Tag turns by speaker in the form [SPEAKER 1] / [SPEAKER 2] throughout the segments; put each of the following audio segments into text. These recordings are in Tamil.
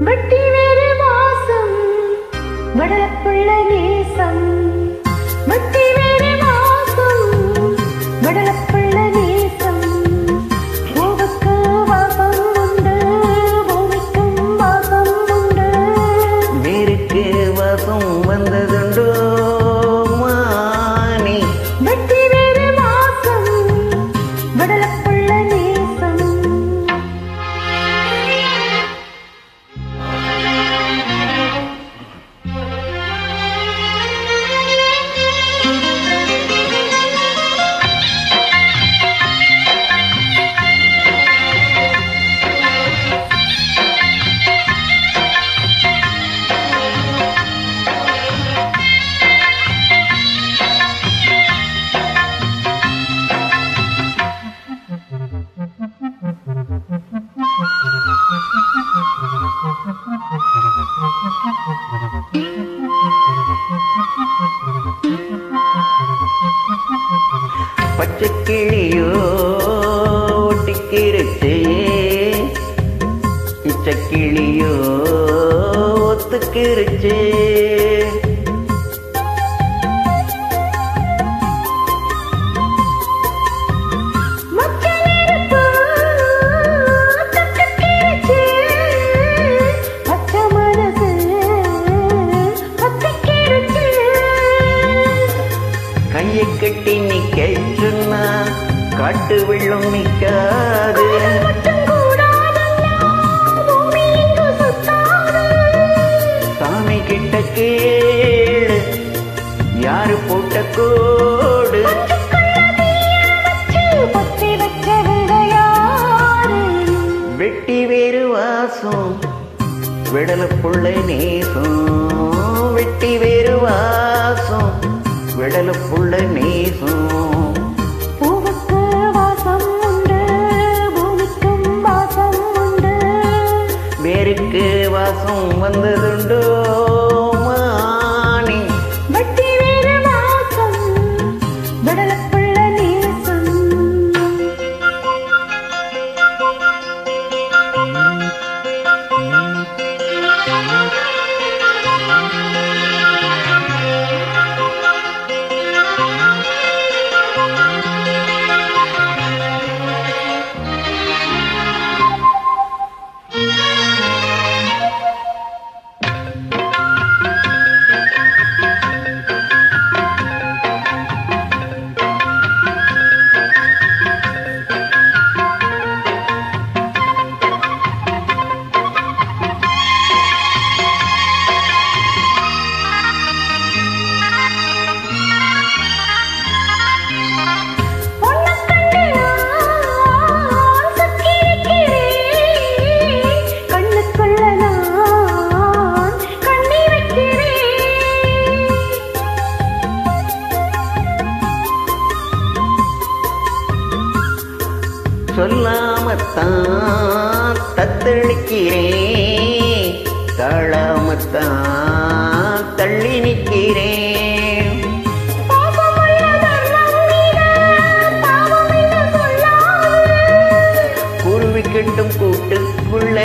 [SPEAKER 1] வட்டி வேறு வாசம் வடலப்புள்ள நேசம் வட்டி வேறு வாசம் வடலப்புள்ள நேசம் பூவுக்கு வாசம் உண்டு பூமிக்கும் வாசம் உண்டு
[SPEAKER 2] வேருக்கு வாசம் வந்ததுண்டோ மானி
[SPEAKER 1] வட்டி வேறு வாசம் வடலப்புள்ள நேசம்
[SPEAKER 2] பச்சைக்கிளியோ ஒட்டிக்கிருச்சு இச்சக்கிளியோ ஒத்துக்கிருச்சு கையை கட்டி நிக்க சொன்னா காட்டு வெள்ளம் நிக்காது சாமி கிட்ட கேளு யாரு போட்ட கோடு வெட்டி வேறு வாசம் விடலப்புள்ள நேசம் வெட்டி வேறு வாசம் விடலப்புள்ள நேசம்
[SPEAKER 1] பூவுக்கு வாசம் உண்டு பூமிக்கும் வாசம் உண்டு
[SPEAKER 2] வேருக்கு வாசம் வந்ததுண்டோ மானி
[SPEAKER 1] வட்டி வேறு வாசம் விடலப்புள்ள நேசம்
[SPEAKER 2] சொல்லாமத்தான் தத்தளிக்கிறேன் தாழாமத்தான் தள்ளி நிற்கிறேன் குருவி கட்டும் கூட்டுக்குள்ள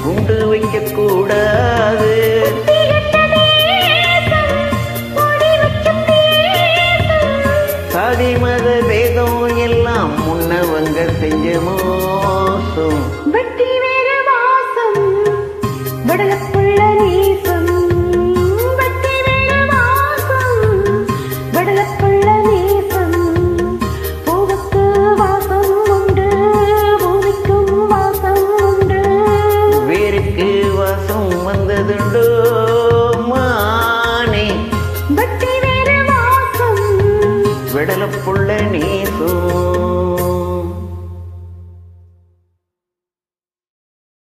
[SPEAKER 2] குண்டு வைக்க கூடாது சாதி மத வேதம் எல்லாம் முன்னவங்க செஞ்ச மோசம்
[SPEAKER 1] வட்டி வேறு வாசம் வடலப்புள்ள நேசம் வட்டி வேறு வாசம் வடலப்புள்ள நேசம் பூவுக்கு வாசம் உண்டு பூமிக்கும் வாசம் உண்டு
[SPEAKER 2] வேருக்கு வாசம் வந்ததுண்டோ மானே
[SPEAKER 1] வட்டி வேறு வாசம்
[SPEAKER 2] விடலப்புள்ள நேசம்